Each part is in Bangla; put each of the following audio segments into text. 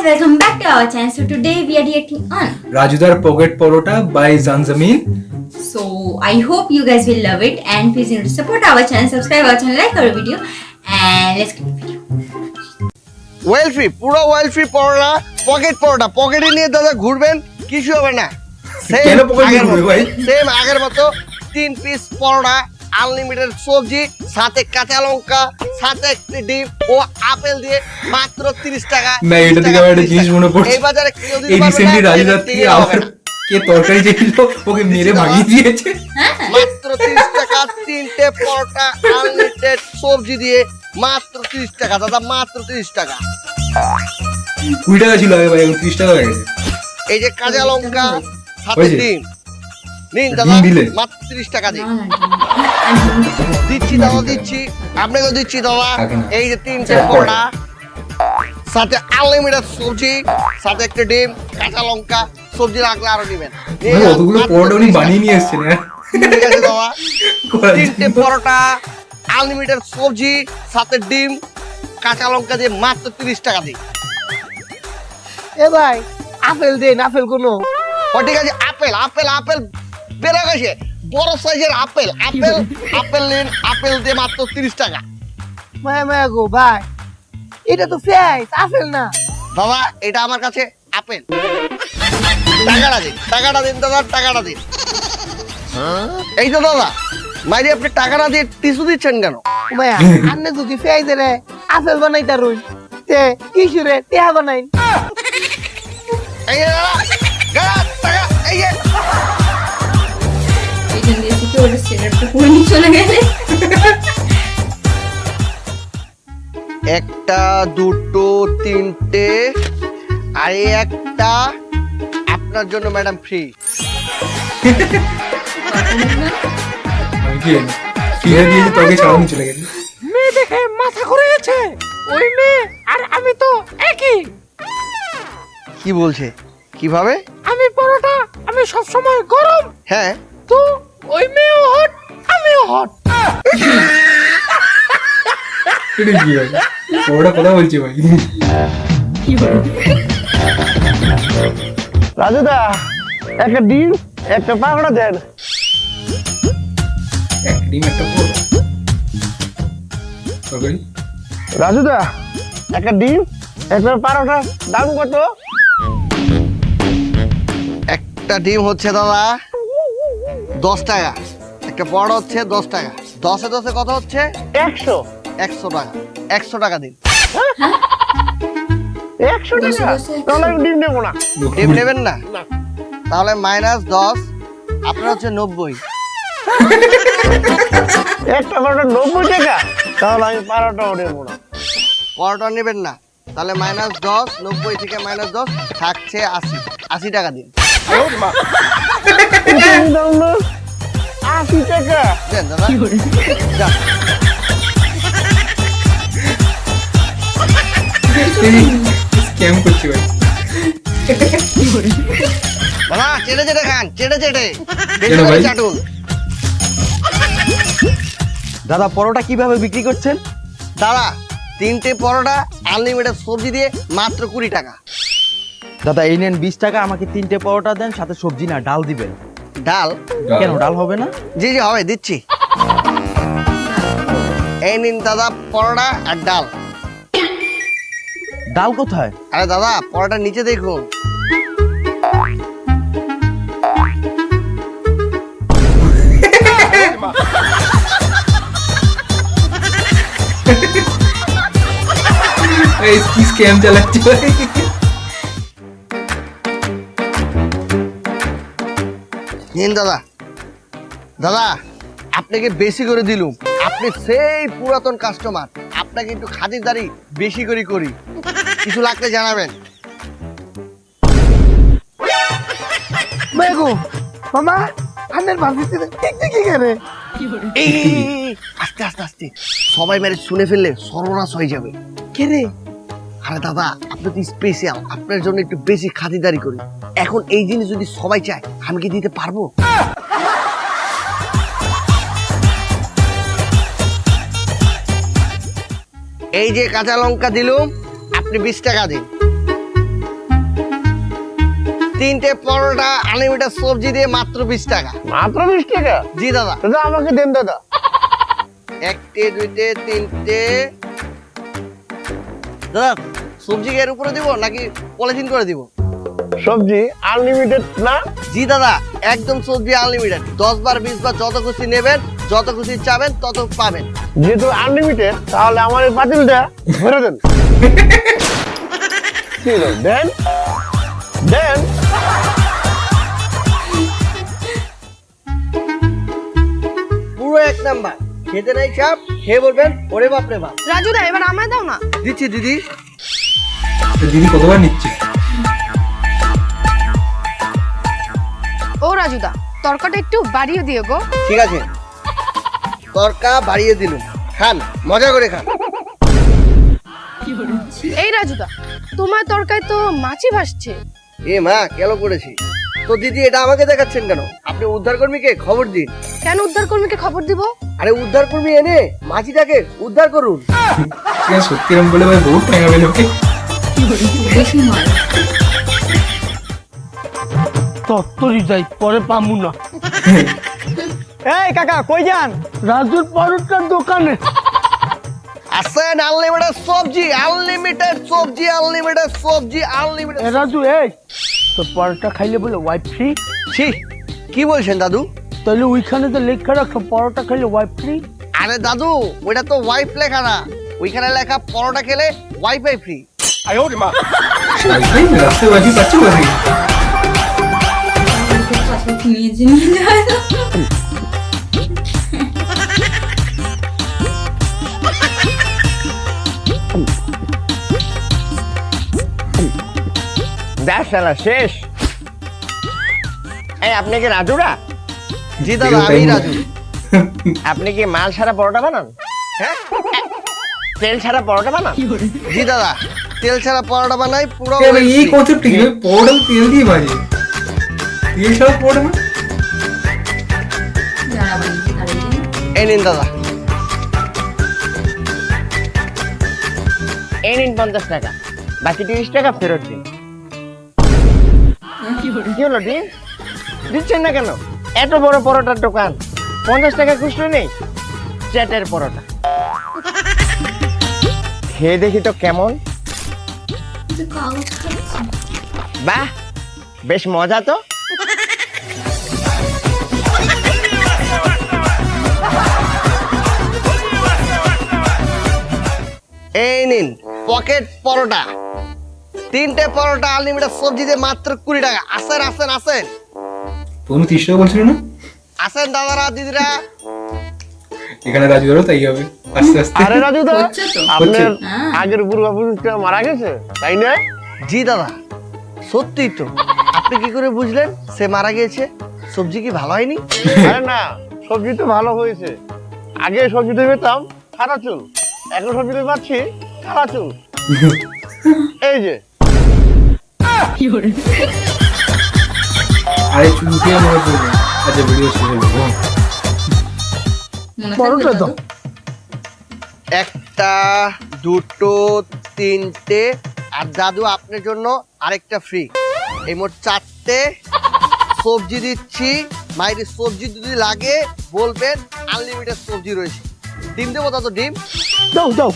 welcome back to our channel. So today we are reacting on. Rajudar Pocket Parota by Zanzamin. So I hope you guys will love it and please you know, support our channel, subscribe our channel, like our video and let's get the video. Well free পুরো ওয়েল ফ্রি পরোটা পকেটে নিয়ে দাদা ঘুরবেন কিছু হবে না কেন পকেটে ঘুরবে ভাই? সেম আগের মতো 3 পিস পরোটা আনলিমিটেড সবজি সাথে কাঁচা লঙ্কা সাথে একটি ডিম ও আপেল দিয়ে মাত্র 30 টাকা না এটা থেকে আমার একটা জিনিস মনে পড়ছে। এই বাজারে কেউ দিতে এই পারবে রিসেন্টলি না, রাজুদার থেকে আবার কে তরকারি যেগুলো ওকে মেরে ভাগিয়ে দিয়েছে। মাত্র 30 টাকা তিনটে পরোটা আনলিমিটেড সবজি দিয়ে মাত্র 30 টাকা দাদা মাত্র 30 টাকা 20 টাকা ছিল আগে ভাই, এখন 30 টাকা হয়ে গেছে। এই যে কাঁচা লঙ্কা সাথে হয়েছে? ডিম নিন ডিম দাদা দিলে? মাত্র 30 টাকা দিন No, no, দিচ্ছি দাদা দিচ্ছি আপনাকেও দিচ্ছি দাদা থাকে না। এই যে তিনটে পরোটা সাথে আনলিমিটেড সবজি সাথে একটা ডিম কাঁচা লঙ্কা সবজি রাখলে আরো নিবেন ভাই অতগুলো পরোটা উনি বানিয়ে নিয়ে এসেছেন হ্যাঁ? ঠিক আছে দাদা করার তিনটে জন্য। পরোটা আনলিমিটেড সবজি সাথে ডিম কাঁচা লঙ্কা দিয়ে মাত্র 30 টাকা দিই এ ভাই আপেল দেন আপেল কোনো ও ঠিক আছে আপেল আপেল আপেল বেরো গেছে বড় সাইজের আপেল আপেল আপেল নিন আপেল দিয়ে মাত্র 30 টাকা মায়া মায়া গো ভাই এটা তো ফেস আপেল না দাদা এটা আমার কাছে আপেল টাকাটা দিন দাদা টাকাটা দিন এই তো দাদা মাইরি আপনি টাকাটা দিয়ে টিস্যু দিচ্ছেন কেন মায়া আন্নে যদি ফেস রে আপেল বানাইতা রই তে কিশুরে টেহা বানাইন এই যে দাদা দাদা, টাকা এই যে এখান দিয়ে থেকে ওটা সেটারটা পুরো নিয়ে চলে গেলে একটা দুটো তিনটে আর এই একটা আপনার জন্য ম্যাডাম ফ্রি আমি কি জানি? ফিরে দিয়েছে তোকে ছাড়ানো চলে গেছে। মেয়ে দেখে মাথা ঘুরেছে ওই মেয়ে আর আমি তো একই কি বলছে কিভাবে আমি পরোটা আমি সব সময় গরম হ্যাঁ তো ওই মেয়েও হট আমিও হট এটা কি ভাই? পরোটা কথা বলছি ভাই। রাজুদা একটা ডিম একটা পাকড়া দেন এক ডিম একটা পরোটা। তরকারি? রাজুদা একটা ডিম একটা পারোটা দাম কত একটা ডিম হচ্ছে দাদা 10 টাকা একটা বড় হচ্ছে 10 টাকা 10 10 কত হচ্ছে 100 100 টাকা 100 টাকা দিন 100 টাকা 100 তাহলে আমি ডিম নেবো না ডিম নেবেন না তাহলে -10 আপনার হচ্ছে 90 একটা পারোটা 90 টাকা তাহলে আমি পারোটাও নেবো না পরোটা নেবেন না তাহলে -10 90 থেকে -10 থাকছে 80 80 টাকা দিন 80 টাকা দেন দাদা যান। স্ক্যাম করছি ভাই। দাদা চেটে চেটে খান চেটে চেটে কেন ভাই? চাটুন দাদা পরোটা কিভাবে বিক্রি করছেন? দাদা তিনটে পরোটা আনলিমিটেড সবজি দিয়ে মাত্র 20 টাকা দাদা এই নেন 20 টাকা, আমাকে 3টে পরোটা দেন, সাথে সবজি না ডাল দিবেন। ডাল কেন ডাল হবে না? জি জি হবে দিচ্ছি এই নিন দাদা পরোটা আর ডাল ডাল কোথায়? আরে দাদা পরোটা নিচে দেখুন এই কি স্ক্যাম চালাচ্ছে ভাই? নিন দাদা দাদা আপনাকে বেশি করে দিলুম আপনি সেই পুরাতন কাস্টমার আপনাকে একটু খাতিরদারি বেশি করে করি কিছু লাগলে জানাবেন মেগো মামা আন্নের ভাবিতে ঠিক ঠিক করে এই আস্তে আস্তে আস্তে সবাই মেরে শুনে ফেললে সর্বনাশ হয়ে যাবে কে রে আরে দাদা আপনি তো স্পেশাল আপনার জন্য একটু বেশি খাতিরদারি করি এখন এই জিনিস যদি সবাই চায় আমি কি দিতে পারবো এই যে কাঁচা লঙ্কা দিলুম আপনি 20 টাকা দিন তিনটে পরোটা আনলিমিটেড সবজি দিয়ে মাত্র 20 টাকা। মাত্র 20 টাকা? জি দাদা। দাদা আমাকে দেন দাদা। একটে, দুইটে, তিনটে। দাদা সবজি এর উপরে দিব নাকি পলিথিন করে দিব? সবজি আনলিমিটেড না? জি দাদা, একদম সবজি আনলিমিটেড। 10 বার 20 বার যত খুশি নেবেন, যত খুশি চাবেন তত পাবেন। যেহেতু আনলিমিটেড তাহলে আমার এই পাতিলটা ভরে দেন। কি হলো? দেন দেন। পুরো এক নাম্বার। খেতে নাই চাপ, খেয়ে বলবেন ওরে বাপ রে বাপ। রাজুদা এবার আমায় দাও না। দিচ্ছি দিদি। দিদি কতবার নিচ্ছে? ও রাজুদা তরকাটা একটু বাড়িয়ে দিও গো। ঠিক আছে, তরকা বাড়িয়ে দিলুম। খান, মজা করে খান। এই রাজুদা তোমার তরকায় তো মাছি ভাসছে। এ মা, কেন করেছি? তো দিদি এটা আমাকে দেখাচ্ছেন কেন? আপনি উদ্ধার কর্মীকে খবর দিন। কেন উদ্ধার কর্মীকে খবর দিব? আরে উদ্ধার কর্মী এনে মাছিটাকে উদ্ধার করুন। সত্যি এরকম বলে ভাই বহুত ঠেঙাবে লোকে। বেশি নয়। তত্তরি যাই পরে পামু না। এই কাকা কই যান? রাজুর পরোটার দোকানে। আসেন, আনলিমিটেড সবজি, আনলিমিটেড সবজি, আনলিমিটেড সবজি, আনলিমিটেড। রাজু এই তো পরোটা খাইলে বলে ওয়াইফ ফ্রি। ছি, কি বলছেন দাদু? তাহলে ওইখানে তো লেখা রাখো পরোটা খাইলে ওয়াইফ ফ্রি। আরে দাদু, ওইটা তো ওয়াইফ লেখা না, ওইখানে লেখা পরোটা খেলে ওয়াইফাই ফ্রি। রাস্তায় বাকি পাচ্ছি বলে নিয়ে যায় না। দেখ শালা শেষ। এই আপনি কি রাজুরা? জি দাদা, আমি রাজু। আপনি কি মাল ছাড়া পরোটা বানান? হ্যাঁ তেল ছাড়া পরোটা বানান? জি দাদা, তেল ছাড়া পরোটা বানাই পুরো। এই কনসেপ্ট কি? পরোটা তেল দিয়ে ভাজে, তেল ছাড়া পরোটা না? যারা বানিয়েছে তারাই জানে। এই নিন দাদা। এই নিন 50 টাকা, বাকি 30 টাকা ফেরত দিন। কি হলো দি? দিচ্ছেন না কেন? এত বড় পরোটার দোকান, 50 টাকা খুচরো নেই? চ্যাটের পরোটা খেয়ে দেখি তো কেমন। কিন্তু কাগজ খাচ্ছে। বাহ, বেশ মজা তো। এই নিন পকেট পরোটা, 3টে পরোটা আনলিমিটেড সবজি দিয়ে মাত্র 20 টাকা। আসেন আসেন আসেন তুমি 30 টাকা বলছিল না? আসেন দাদারা দিদিরা। এখানে রাজু ধরো তাই হবে আস্তে আস্তে। আরে রাজু দা, হচ্ছে তো। আপনার হ্যাঁ। আগের পূর্বপুরুষটা মারা গেছে তাই না? জি দাদা, সত্যি তো। আপনি কি করে বুঝলেন সে মারা গিয়েছে? সবজি কি ভালো হয়নি? আরে না, সবজি তো ভালো হয়েছে। আগে সবজিতে পেতাম সাদা চুল, এখন সবজিতে পাচ্ছি কালা চুল। এই যে আরে চুল দিয়ে মনে পড়বে। আচ্ছা ভিডিও শেষ হয়ে যাবে। মনে পরোটা থাকবে দাও। তো? একটা, দুটো, তিনটে, আর দাদু আপনার জন্য আরেকটা ফ্রি। এই মোট 4টে সবজি দিচ্ছি। মাইরি সবজি যদি লাগে বলবেন, আনলিমিটেড সবজি রয়েছে। ডিম দেবো দাদু? ডিম দাও দাও।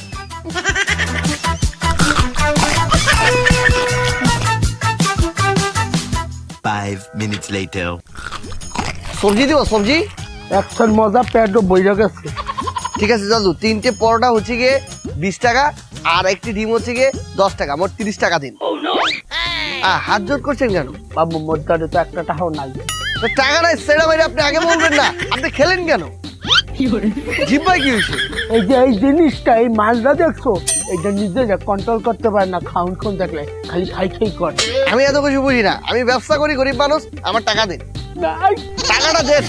Five minutes later. সবজি দিব? সবজি একশন মজা পেট বইরা গেছে। ঠিক আছে দাদু, 3টে পরোটা হচ্ছে গিয়ে 20 টাকা, আর একটি ডিম হচ্ছে গিয়ে 10 টাকা, মোট 30 টাকা দিন। হাত জোর করছেন কেন? বাবু মধ্যে তো একটা টাকাও নাই। তো টাকা নাই সেটা বাইরে আপনি আগে বলবেন না। আপনি খেলেন কেন? জিব্বাই কি হয়েছে? এই যে এই জিনিসটা, এই মালটা দেখছো, এটা নিজে কন্ট্রোল করতে পারে না। খাউন খাউন দেখলে খালি খাই খাই করে। আমি এত কিছু বুঝি না, আমি ব্যবসা করি, গরিব মানুষ, আমার টাকা দিন। নাই, টাকাটা দেন।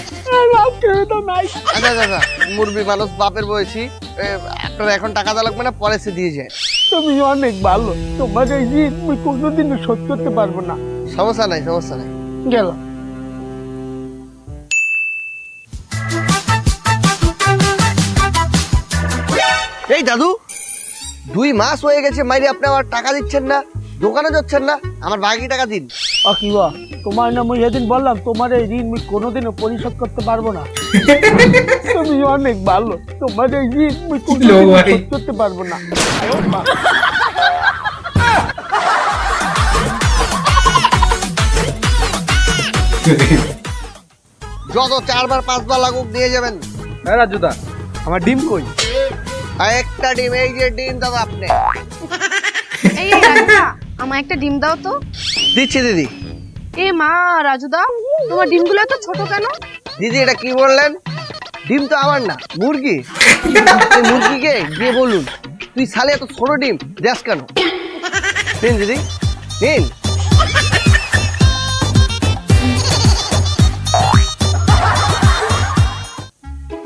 কেউ তো নাই। আচ্ছা আচ্ছা আচ্ছা, মুরবি মানুষ, বাপের বয়সী, আপনার এখন টাকা দেওয়া লাগবে না, পরে সে দিয়ে যায়। তুমি অনেক ভালো, তোমার এই ঋণ তুমি কোনোদিনও শোধ করতে পারবো না। সমস্যা নাই, সমস্যা নাই। গেল। এই দাদু, 2 মাস হয়ে গেছে মাইরি আপনি আমার টাকা দিচ্ছেন না। দোকানে যাচ্ছেন না, আমার বাকি টাকা দিন। কিবা তোমার না মুই সেদিন বললাম তোমার এই ঋণ মুই কোনোদিনও পরিশোধ করতে পারবো না। তুমি অনেক ভালো, তোমার এই ঋণ মুই কোনোদিনও পরিশোধ করতে পারবো না। যত 4 বার 5 বার লাগুক দিয়ে যাবেন। হ্যাঁ রাজুদা, আমার ডিম কই? আর একটা ডিম, এই যে ডিম দাদা আপনি। এই রাজুদা, আমার একটা ডিম দাও তো। দিচ্ছি দিদি। এ মা রাজুদা, তোমার ডিমগুলো এত ছোট কেন? দিদি এটা কি বললেন? ডিম তো আমার না, মুরগি। এই মুরগিকে গিয়ে বলুন তুই সালে এত ছোট ডিম দেশ কেন? নিন দিদি, নিন।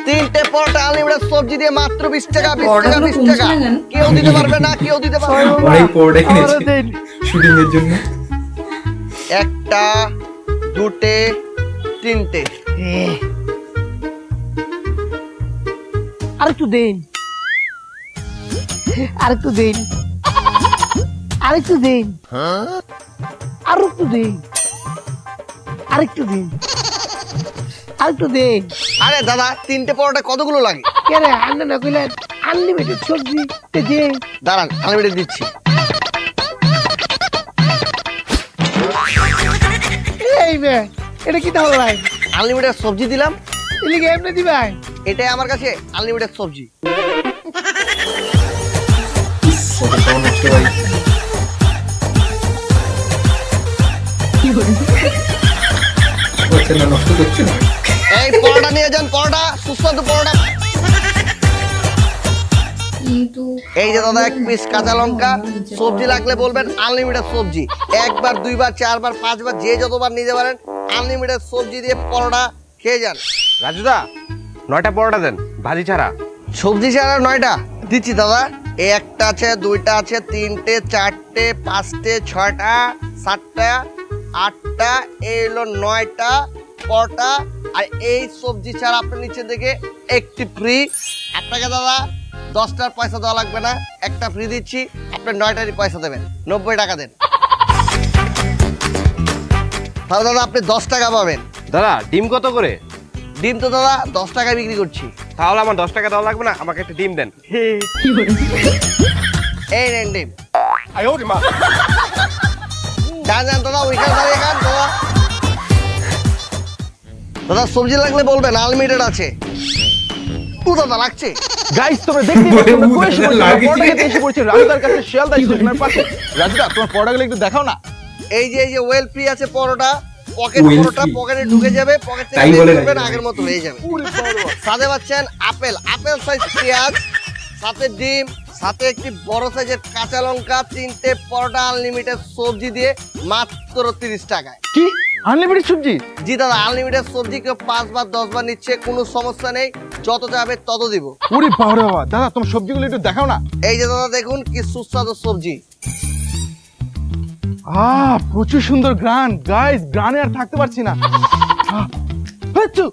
তিনটে পরোটা আনলিমিটেড সবজি দিয়ে মাত্র 20 টাকা, 20 টাকা, 20 টাকা। কেউ দিতে পারবে না, কেউ দিতে পারবে না। অনেক পরোটা কিনেছে শুটিং এর জন্য। একটা, দুটে, তিনটে। আরেকটু দিন, আরেকটু দিন, আরেকটু দিন, আরেকটু দিন, আরেকটু দিন, আরেকটু দিন। আরে দাদা, তিনটে পরোটা কতগুলো লাগে? কে রে আন্না না কইলেন আনলিমিটেড সবজি দে। দাঁড়ান, আনলিমিটেড দিচ্ছি। এই বে, এটা কি তাহলে ভাই? আনলিমিটেড সবজি দিলাম, এলিগে এমনি দিবাই? এটাই আমার কাছে আনলিমিটেড সবজি। ইস, কত টাকা নষ্ট ভাই। করছে না, নষ্ট করছে না। এই পরোটা নিয়ে যান, পরোটা, সুস্বাদু পরোটা। কিন্তু এই যে দাদা, 1 পিস কাঁচা লঙ্কা। সবজি লাগলে বলবেন, আনলিমিটেড সবজি। একবার, দুইবার, 4 বার, 5 বার, যে যতবার নিতে পারেন, আনলিমিটেড সবজি দিয়ে পরোটা খেয়ে যান। রাজুদা, 9টা পরোটা দেন, ভাজি ছাড়া। সবজি ছাড়া 9টা দিচ্ছি দাদা। এই একটা আছে, দুইটা আছে, তিনটে, চারটে, 5টে, 6টা, 7টা, 8টা, এই হলো 9টা পরোটা। আর এই সবজি ছাড়া আপনার নিচে থেকে একটি ফ্রি। আপনাকে দাদা 10টার পয়সা দেওয়া লাগবে না, একটা ফ্রি দিচ্ছি। আপনি 9টারই পয়সা দেবেন, 90 টাকা দেন। তাহলে দাদা আপনি 10 টাকা পাবেন। দাদা, ডিম কত করে? ডিম তো দাদা 10 টাকায় বিক্রি করছি। তাহলে আমার 10 টাকা দেওয়া লাগবে না, আমাকে একটা ডিম দেন। এই নেন ডিম। যান যান দাদা, ওইখানে দাঁড়িয়ে খান দাদা। দাদা সবজি লাগলে বলবেন, আনলিমিটেড আছে। ও দাদা লাগছে। গাইস, তোমরা দেখতে পাচ্ছ আমরা বলে কই এসে পড়ছি? লাগে। পরোটা খেতে এসে পড়ছি রাজুদার কাছে, শিয়ালদা স্টেশনের পাশে। রাজুদা, তোমার পরোটাগুলো একটু দেখাও না। এই যে ওয়েল ফ্রি আছে পরোটা, পকেট Well পরোটা, free। পকেটে ঢুকে যাবে, পকেট থেকে তাই বের বলে করবেন, রাখবে। আগের মতো হয়ে যাবে। সাথে পাচ্ছেন আপেল, আপেল সাইজ পেঁয়াজ, সাথে ডিম, সাথে একটি বড় সাইজের কাঁচা লঙ্কা, 3টে পরোটা আনলিমিটেড সবজি দিয়ে মাত্র 30 টাকায়। কি আনলিমিটেড সবজি? জি দাদা, আনলিমিটেড সবজি। কেউ 5 বার 10 বার নিচ্ছে, কোনো সমস্যা নেই, যত যাবে তত দিব। ওরে বাবা বাবা, দাদা তোমার সবজিগুলো একটু দেখাও না। এই যে দাদা দেখুন কি সুস্বাদু সবজি। প্রচুর সুন্দর গ্রান। গাইস, গ্রানে আর থাকতে পারছি না। হাচ্চু।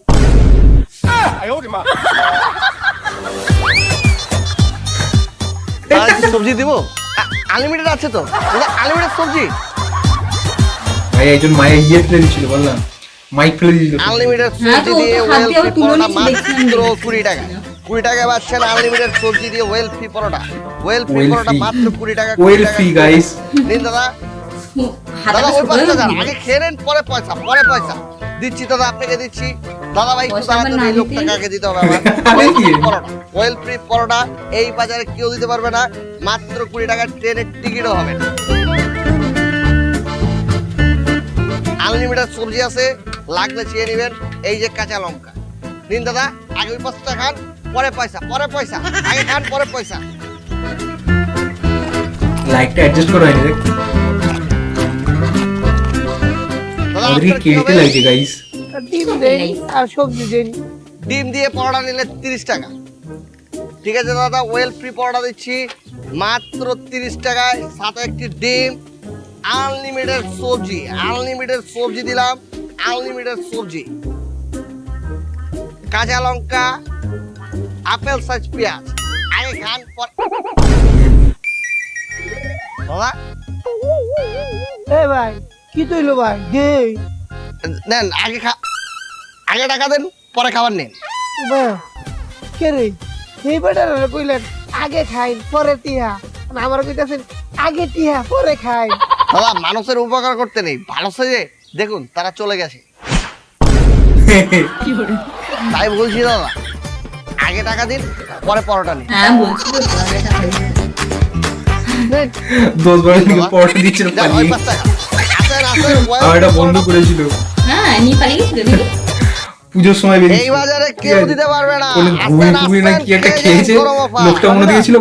আর কি সবজি দিব? আনলিমিটেড আছে তো দাদা, আনলিমিটেড সবজি। ভাই একজন মায়ের ইয়ে ফেলে দিচ্ছিল, বললাম মাইক ফেলে দিয়েছিল। আনলিমিটেড হ্যাঁ, সবজি তো ও তো দিয়ে হাত ওয়েল দিয়ে ফ্রি তুলে পরোটা নিচ্ছে, দেখছিলাম, মাত্র দেখছিলাম। 20 টাকা। 20 টাকা পাচ্ছেন আনলিমিটেড সবজি দিয়ে ওয়েল ফ্রি পরোটা। ওয়েল ফ্রি Well পরোটা free। মাত্র 20 টাকা। Well free guys. নিন দাদা। হাতে দাদা ওই পাশে যান, হাতে আগে খেয়ে নেন, পরে পয়সা, পরে পয়সা দিচ্ছি দাদা, আপনাকে দিচ্ছি। দাদা ভাই একটু পয়সা আমার দাঁড়াতে, না এই লোকটাকে দিতেই- আগে দিতে হবে আমার। আরে কি? ওয়েল ফ্রি পরোটা এই বাজারে কেউ দিতে পারবে না, মাত্র 20 টাকা। ট্রেনের টিকিটও হবে না। আনলিমিটেড সবজি আছে, লাগলে চেয়ে নেবেন। এই যে কাঁচা লঙ্কা নিন দাদা, আগে ওই 5 টাকা খান, পরে পয়সা, পরে পয়সা। আগে খান, পরে পয়সা। লাইকটা অ্যাডজাস্ট করা হয়নি দেখ। দাদা আমাদের আপনার কি কেটে হবে? লাগছে গাইস। ডিম দেন আর সবজি দেন। ডিম দিয়ে পরোটা নিলে 30 টাকা। ঠিক আছে দাদা, ওয়েল ফ্রি পরোটা দিচ্ছি মাত্র 30 টাকায়, সাথে একটি ডিম, আনলিমিটেড সবজি। আনলিমিটেড সবজি দিলাম, আনলিমিটেড সবজি, কাঁচা লঙ্কা, আপেল সাইজ পেঁয়াজ। আগে খান, দাদা এ ভাই কি তৈলো ভাই দে নেন আগে টাকা দেন, পরে খাবার নেন। ভাই কে রে এই বেটার কইলেন আগে খাই পরে টিহা আমার কইতাছেন আগে টিহা পরে খাই। দাদা মানুষের উপকার করতে নেই, ভালো যে দেখুন তারা চলে গেছে, তাই বলছি দাদা আগে টাকা দিন পরে পরোটা নিন। হ্যাঁ বলছি তো, আগে টাকা দিতে। 10-12 দিন পরোটা দিচ্ছিল যান, ওই পালিয়ে। 5 টাকা। আসেন, আসেন, আর এটা বন্ধ করেছিল হ্যাঁ নিয়ে পালিয়ে গেছিল দেখি। পুজোর সময় এই বেরিয়েছিল। বাজারে কেউ দিতে পারবে না। বলে ঘুমিয়ে আসেন, ঘুমিয়ে না আসেন, কি একটা খেয়ে যান, খেয়েছে, গরম অফার। লোকটা মনে দিয়েছিল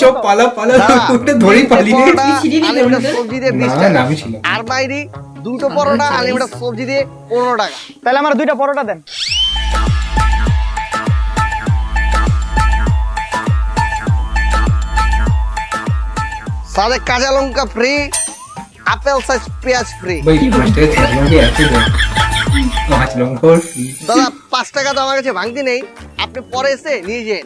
চ পালা পালা, দাদা, ওটা ধরেই তিনটে পালিয়ে পরোটা, গেছে। সিঁড়ি দিয়ে আনলিমিটেড বেরোনো সবজি দিয়ে 20 না, টাকা। না, আমি ছিলাম। আর বাইরি দুটো পরোটা আনলিমিটেড সবজি দিয়ে 15 টাকা। তাহলে আমার 2টা পরোটা দেন। সাথে কাঁচা লঙ্কা ফ্রি, আপেল সাইজ পেঁয়াজ ফ্রি। ভাই 5 টাকা ছিল এত দেন, 5 লঙ্কা ফ্রি। দাদা 5 টাকা তো আমার কাছে ভাঙতি নেই, আপনি পরে এসে নিয়ে যান।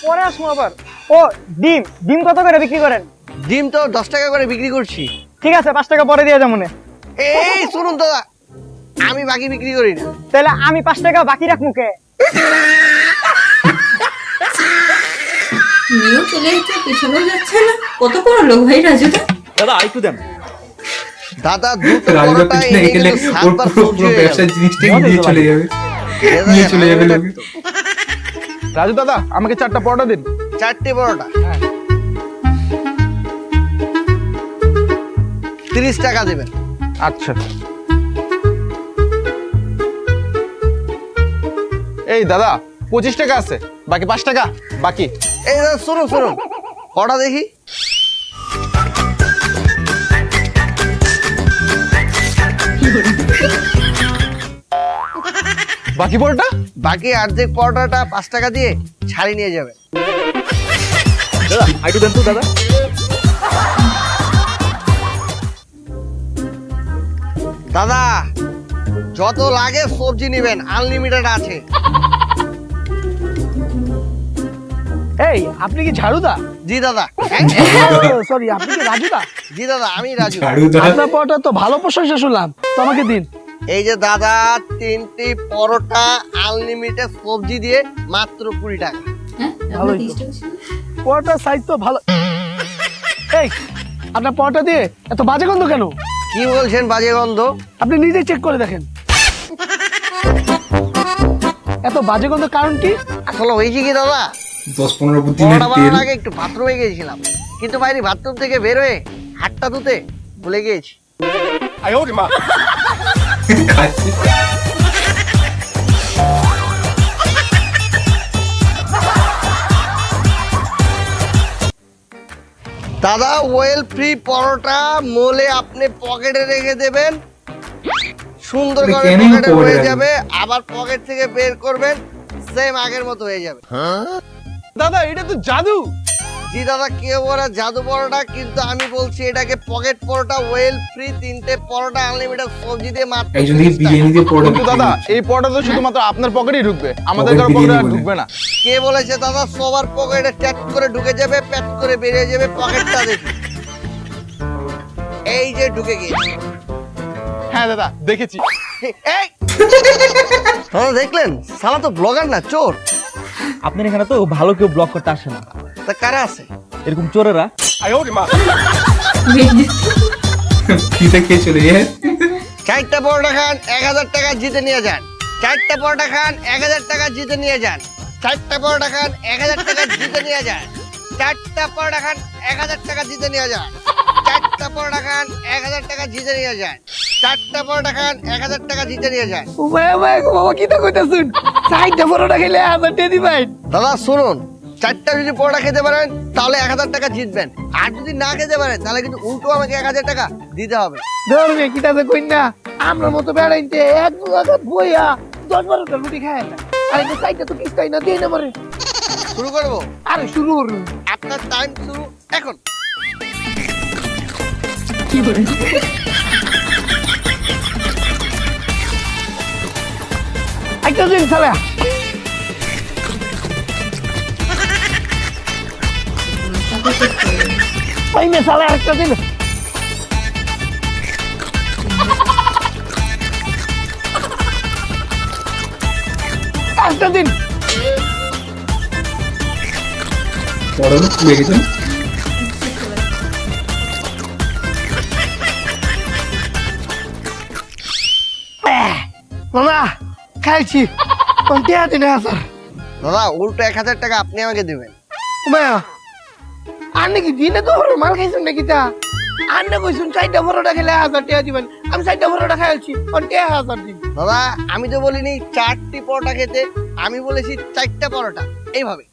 পরে আসবো আবার। ও ডিম ডিম কত করে বিক্রি করেন? ডিম তো 10 টাকা করে বিক্রি করছি। ঠিক আছে 5 টাকা পরে দিয়ে যাবো মনে। এই শুনুন দাদা, আমি বাকি বিক্রি করি না। তাহলে আমি 5 টাকা বাকি রাখবো কে? নিয়েও চলে যাচ্ছে, পিছনেও যাচ্ছে না। কত বড় লোক ভাই রাজুদা। দাদা আরেকটু দেন। দাদা দুটো রাজুদা পরোটা পিছনে এনে গেলে কিন্তু ওর 7বার পুরো সবজি হয়ে ব্যবসার গেল। জিনিসটাই নিয়ে চলে যাবে, নিয়ে চলে যাবে লোকে। রাজু দাদা আমাকে 4টা পরোটা দিন। 4টে পরোটা 30 টাকা দেবেন। আচ্ছা এই দাদা 25 টাকা আছে, বাকি 5 টাকা বাকি। এই দাদা শুনুন শুনুন, পরোটা দেখি। বাকি পরোটা বাকি অর্ধেক পরোটাটা 5 টাকা দিয়ে ছাড়ি নিয়ে যাবে। দাদা আরেকটু দেন তো দাদা। দাদা যত লাগে সবজি নেবেন, আনলিমিটেড আছে। এই আপনি কি ঝাড়ুদা? জি দাদা। সরি আপনি কি রাজুদা? জি দাদা আমি রাজু। ঝাড়ু দাও। আপনার পরোটা তো ভালো প্রশংসা শুনলাম, তো আমাকে দিন। এই যে দাদা 3টি পরোটা আনলিমিটেড সবজি দিয়ে মাত্র 20 টাকা। হ্যাঁ ভালোই তো। 30 টাকা ছিল। পরোটার সাইজ তো ভালো। এই আপনার পরোটা দিয়ে এত বাজে গন্ধ কেন? কি বলছেন বাজে গন্ধ? আপনি নিজে চেক করে দেখেন এত বাজে গন্ধ কারণ কি? আসলে হয়েছে কি দাদা, 10-15 দিনের পরোটা তেল বানানোর আগে একটু বাথরুমে গিয়েছিলাম, কিন্তু বাইরে বাথরুম থেকে বের হয়ে হাতটা ধুতে ভুলে গিয়েছি। খাচ্ছে। দাদা ওয়েল ফ্রি পরোটা মোলে আপনি পকেটে রেখে দেবেন, সুন্দর আরে করে কেন পকেটে পকেটে হয়ে রাখবেন? যাবে, আবার পকেট থেকে বের করবেন সেম আগের মতো হয়ে যাবে। দাদা এটা তো জাদু। জি দাদা কেউ বলে জাদু পরোটা, কিন্তু আমি বলছি এটাকে পকেট পরোটা ওয়েল ফ্রি, 3টে পরোটা আনলিমিটেড সবজি দিয়ে মাত্র একজন দিকে 30 টাকা। বিরিয়ানি দিয়ে পরোটা কিন্তু দাদা এই পরোটা তো শুধুমাত্র আপনার পকেটেই ঢুকবে, আমাদের কারো পকেট পকেটে বিরিয়ানি আর বলে। ঢুকবে না। কে বলেছে দাদা সবার পকেটে ট্যাপ করে ঢুকে যাবে, প্যাট করে বেরিয়ে যাবে? পকেটটা দেখি, এই যে ঢুকে গিয়েছে। হ্যাঁ দাদা দেখেছি। এই দাদা দেখলেন, সালা তো ব্লগার না, চোর। আপনার এখানে তো ভালো কেউ ব্লক করতে আসে না, তা কারা আছে? এরকম চোরেরা। ফ্রিতে খেয়ে চলে যায়। 4টা পরোটা খান 1000 টাকা জিতে নিয়ে যান। 4টা পরোটা খান 1000 টাকা জিতে নিয়ে যান। 4টা পরোটা খান 1000 টাকা জিতে নিয়ে যান। 4টা পরোটা খান 1000 টাকা জিতে নিয়ে যান। 4টা পরোটা খান 1000 টাকা জিতে নিয়ে যান। 4টা পরোটা খান 1000 টাকা জিতে নিয়ে যান। বাবা কি তো কইতাছুন? সাইডটা পরোটা খেলে আমার দিয়ে দিবেন? দাদা শুনুন, 4টা যদি পরোটা খেতে পারেন তাহলে 1000 টাকা জিতবেন, আর যদি না খেতে পারেন তাহলে কিন্তু উল্টো আমাকে 1000 টাকা দিতে হবে। ধরবে কি তাতে কই না আমরা মতো বেড়াইতে এক জায়গা বইয়া 10-12টা রুটি খায় না। আরে তো সাইডটা তো কিস্তাই না দিয়ে না মরে। শুরু করবো? আরে শুরু করুন। আপনার টাইম শুরু এখন। একটা দিন সালা ওই মে সালা একটা দিন একটা দিন। বড় লোক তুলে গেছেন। দাদা খাইছি, টিয়া দিনে হাজার। দাদা উল্টো 1000 টাকা আপনি আমাকে দেবেন। মায়া আর নাকি দিনে তো মাল খাইছেন নাকি তা? আর না কইছুন 4টা পরোটা খেলে 1000 টাকা দিবেন, আমি 4টা পরোটা খাইছি, টিয়া 1000 দিন। দাদা আমি তো বলিনি 4টি পরোটা খেতে, আমি বলেছি 4টা পরোটা, এইভাবে।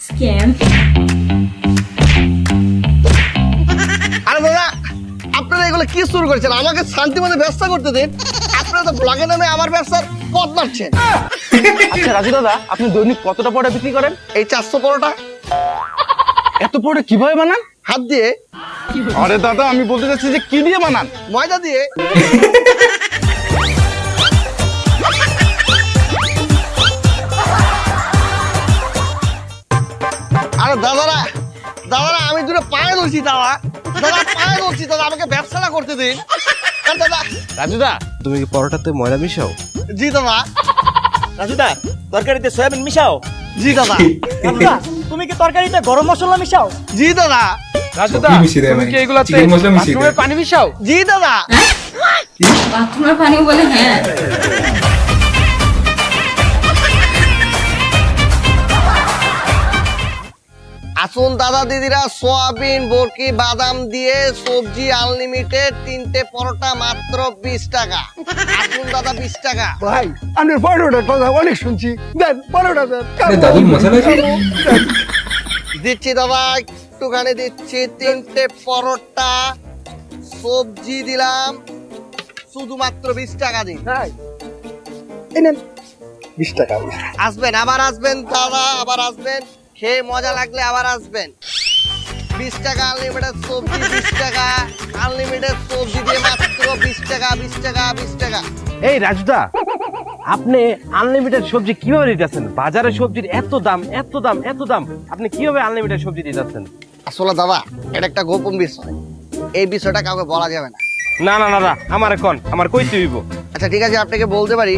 স্ক্যাম। আরে দাদা আপনারা এগুলো কি শুরু করেছেন? আমাকে শান্তি মতো ব্যবসা করতে দিন। আপনারা তো ব্লগের নামে আমার ব্যবসার পথ মারছেন। আচ্ছা রাজু দাদা, আপনি দৈনিক কতটা পরোটা বিক্রি করেন? এই 400 পরোটা এত পরোটা কিভাবে বানান? হাত দিয়ে, আরে দাদা আমি বলতে চাচ্ছি যে কি দিয়ে বানান? ময়দা দিয়ে। আরে দাদারা দাদারা আমি দুটো পায়ে ধরছি দাদা, দাদা পায়ে ধরছি দাদা, আমাকে ব্যবসাটা করতে দিন। আরে দাদা রাজুদা তুমি কি পরোটাতে ময়দা মিশাও? জি দাদা। রাজুদা তরকারিতে সয়াবিন মিশাও? জি দাদা। রাজুদা তুমি কি তরকারিতে গরম মশলা মিশাও? জি দাদা। রাজুদা কি মিশিয়ে দেয় তুমি মানে? কি এগুলাতে চিকেন মশলা মিশিয়ে বাথরুমের দেয়? পানি মিশাও? জি দাদা। বাথরুমের পানিও বলে হ্যাঁ। আসুন দাদা দিদিরা, সোয়াবিন, বরকি, বাদাম দিয়ে সবজি আনলিমিটেড, 3টে পরোটা মাত্র 20 টাকা। আসুন দাদা 20 টাকা। ভাই আমি পরোটার কথা অনেক শুনছি, দেন পরোটা দেন। আরে দাদুর মশলা আছে? দিচ্ছি দাদা, একটুখানি দিচ্ছি। 3টে পরোটা, সবজি দিলাম শুধুমাত্র 20 টাকা দিন। এই নেন 20 টাকা। আসবেন, আবার আসবেন দাদা, আবার আসবেন। খেয়ে মজা লাগলে আবার আসবেন। 20 টাকা আনলিমিটেড সবজি, 20 টাকা আনলিমিটেড সবজি দিয়ে মাত্র 20 টাকা, 20 টাকা, 20 টাকা। এই রাজুদা, আপনি আনলিমিটেড সবজি কিভাবে দিতেছেন? বাজারে সবজির এত দাম, এত দাম, এত দাম, আপনি কিভাবে আনলিমিটেড সবজি দিতেছেন? আসলে দাদা এটা একটা গোপন বিষয়, এই বিষয়টা কাউকে বলা যাবে না। না না না না, আমার এখন আমার কইতে হইব। আচ্ছা ঠিক আছে, আপনাকে বলতে পারি,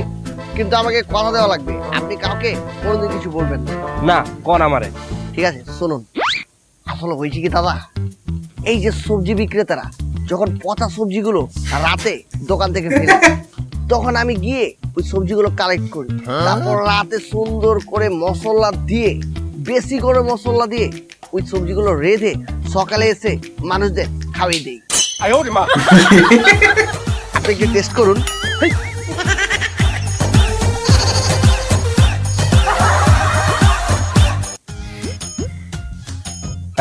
কিন্তু আমাকে কথা দেওয়া লাগবে, আপনি কাউকে কোনোদিন কিছু বলবেন না। না কোন আমারে। ঠিক আছে শুনুন, আসলে হয়েছে কি দাদা, এই যে সবজি বিক্রেতারা যখন পচা সবজিগুলো রাতে দোকান থেকে ফেলে, তখন আমি গিয়ে ওই সবজিগুলো কালেক্ট করি, তারপর রাতে সুন্দর করে মশলা দিয়ে, বেশি করে মশলা দিয়ে ওই সবজিগুলো রেঁধে সকালে এসে মানুষদের খাওয়িয়ে দিই। আপনি একটু টেস্ট করুন।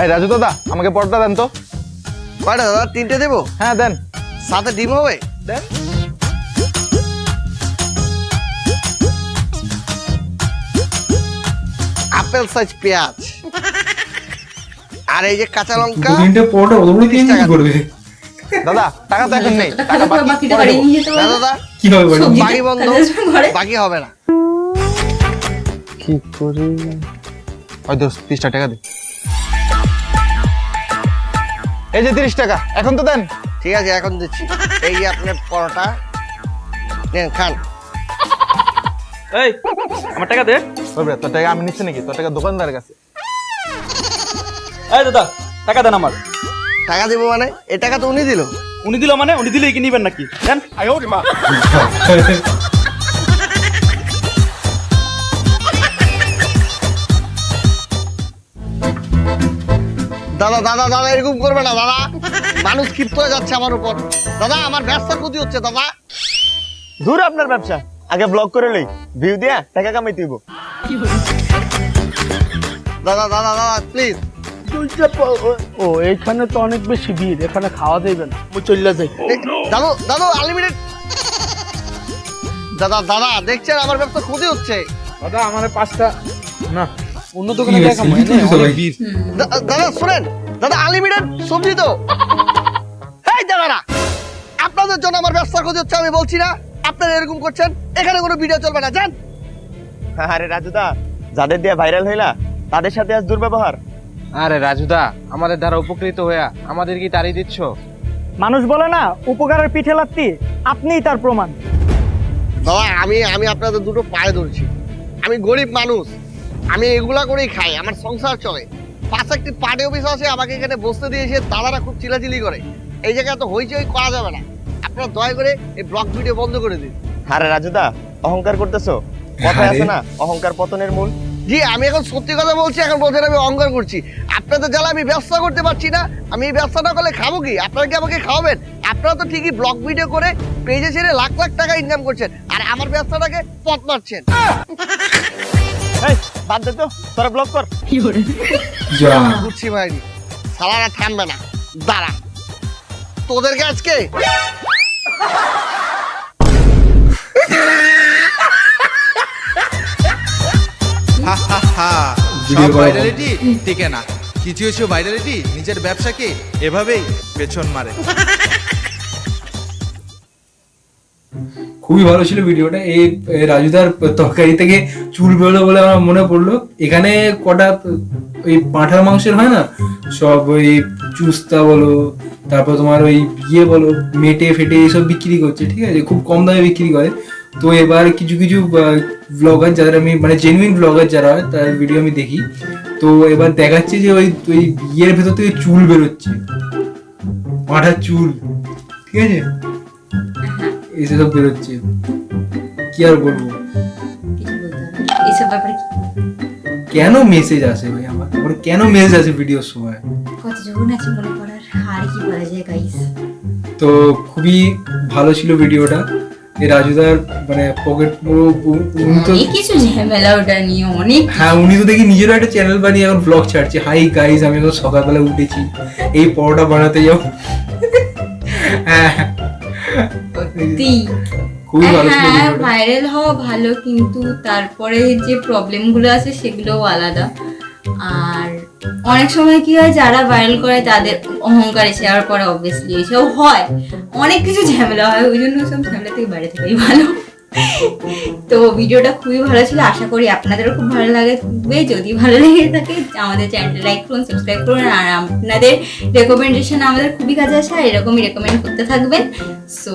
এই রাজু দাদা আমাকে পরোটা দেন তো। কয়টা দাদা? 3টে দেবো? হ্যাঁ দেন। সাথে ডিম হবে? দেন। আপেল সাইজ পেঁয়াজ, আর এই যে কাঁচা লঙ্কা। 3টে পরোটা ওগুলো দিয়ে কি করবে? দাদা টাকা তো এখন নেই, টাকা বাকিটা পরে বাড়ি দেবো। নিয়ে যেতে না পারবে। দাদা, কি হবে বলো? সবজি- বাকি বন্ধ, ঘরে। বাকি হবে না। কি করি? ওই দোস্ত 30 টাকা দে। এই যে 30 টাকা, এখন তো দেন। ঠিক আছে এখন দিচ্ছি। এই যে আপনার পরোটা নেন, খান। এই আমার টাকা দে। ওই বে, তোর টাকা আমি নিচ্ছি নাকি? তোর টাকা দোকানদারের কাছে। এই দাদা টাকা দেন আমার। টাকা দেবো মানে? এ টাকা তো উনি দিল। উনি দিল মানে? উনি দিলে কি নিবেন নাকি? দেন। দাদা দাদা দাদা এরকম করবে না দাদা, মানুষ ক্ষিপ্ত হয়ে যাচ্ছে আমার উপর। দাদা আমার ব্যবসার ক্ষতি হচ্ছে দাদা। দূর আপনার ব্যবসা, আগে ব্লগ করে লই, ভিউ দিয়া টাকা কামাইতে হইব। দাদা দাদা দাদা প্লিজ। ও এইখানে তো অনেক বেশি ভিড়, এখানে খাওয়া দেবে না, আমি চলে যাই। দাদু দাদু আনলিমিটেড। দাদা দাদা দেখছেন আমার ব্যবসার ক্ষতি হচ্ছে। দাদা আমার 5টা না, অন্য কি দোকানে হয়েছে? দেখা কি করছো সবাই? দাদা শুনেন, দাদা আনলিমিটেড সবজি তো। এই দাদারা, আপনাদের জন্য আমার ব্যবসার ক্ষতি হচ্ছে, আমি বলছি না? আপনারা এরকম করছেন, এখানে কোনো ভিডিও চলবে না, জান। আরে রাজুদা, যাদের দিয়ে ভাইরাল হইলা তাদের সাথে আজ দুর্ব্যবহার। আরে রাজুদা, আমাদের দ্বারা উপকৃত হয়ে আমাদের কি তাড়িয়ে দিচ্ছ? মানুষ বলে না উপকারের পিঠে লাত্তি, আপনিই তার প্রমাণ। দাদা আমি আপনাদের দুটো পায়ে ধরছি। আমি গরিব মানুষ, আমি এগুলা করেই খাই, আমার সংসার চলে। পাশে একটি পার্টি অফিস আছে, আমাকে এখানে বসতে দিয়েছে, দাদারা খুব চিলাচিলি করে। এই জায়গায় তো হইচই করা যাবে না। আপনারা দয়া করে এই ব্লগ ভিডিও বন্ধ করে দিন। আরে রাজুদা, অহংকার করতেছো? কথায় আছে না, অহংকার পতনের মূল। জি, আমি এখন সত্যি কথা বলছি, এখন বলছেন আমি অহংকার করছি। আপনাদের জ্বালা আমি ব্যবসা করতে পারছি না, আমি এই ব্যবসা না করলে খাবো কি? আপনারা কি আমাকে খাওয়াবেন? আপনারা তো ঠিকই ব্লগ ভিডিও করে পেজে ছেড়ে লাখ লাখ টাকা ইনকাম করছেন, আর আমার ব্যবসাটাকে পথ মারছেন। এই বাদ দে তো, তোরা ব্লক কর। যা বুঝছি ভাই, সালারা থামবে না, দাঁড়া তোদেরকে আজকে। ভিডিও করা ভাইরালিটি টিকে না, কিছু কিছু ভাইরালিটি নিজের ব্যবসাকে এভাবেই পেছন মারে। খুবই ভালো ছিল ভিডিওটা। এই রাজুদার তরকারি থেকে চুল বেরোলো বলে আমার মনে পড়লো, এখানে কটা ওই পাঁঠার মাংসের হয় না, সব ওই চুস্তা বলো, তারপর তোমার ওই ইয়ে বলো, মেটে ফেটে এইসব বিক্রি করছে, ঠিক আছে, খুব কম দামে বিক্রি করে। তো এবার কিছু কিছু ব্লগার, যাদের আমি মানে জেনুইন ব্লগার যারা হয়, তার ভিডিও আমি দেখি। তো এবার দেখাচ্ছে যে ওই ওই ইয়ের ভেতর থেকে চুল বেরোচ্ছে, পাঁঠার চুল, ঠিক আছে, এসে সব বেরোচ্ছে। কি আর বলবো, কিছু বলতে হবে না। এইসব ব্যাপারে কেন মেসেজ আসে ভাই আমার, কেন মেসেজ আসে ভিডিওর সময়? কত যখন আছে মনে করার, আর কি বলা যায় গাইস। তো খুবই ভালো ছিল ভিডিওটা। এই রাজুদার মানে পকেট পুরো উনি তো, অনেক কিছু ঝামেলা ওটা নিয়ে, অনেক হ্যাঁ উনি তো দেখি নিজেরও একটা চ্যানেল বানিয়ে এখন ব্লগ ছাড়ছে। হাই গাইস, আমি এখন সকালবেলা উঠেছি, এই পরোটা বানাতে যাও। হ্যাঁ সত্যি। খুবই ভালো ছিল হ্যাঁ, ভিডিওটা। ভাইরাল হওয়া ভালো, কিন্তু তারপরে যে প্রবলেমগুলো আছে সেগুলোও আলাদা। আর অনেক সময় কি হয়, যারা ভাইরাল করে তাদের অহংকার এসে যাওয়ার পরে অবভিয়াসলি এসেও হয়, অনেক কিছু ঝামেলা হয়। ওই জন্য সব ঝামেলা থেকে বাইরে থেকেই ভালো। তো ভিডিওটা খুবই ভালো ছিল, আশা করি আপনাদেরও খুব ভালো লাগবে। যদি ভালো লেগে থাকে আমাদের চ্যানেলটা লাইক করুন, সাবস্ক্রাইব করুন, আর আপনাদের রেকমেন্ডেশন আমাদের খুবই কাজে আসে, আর এরকমই রেকমেন্ড করতে থাকবেন। সো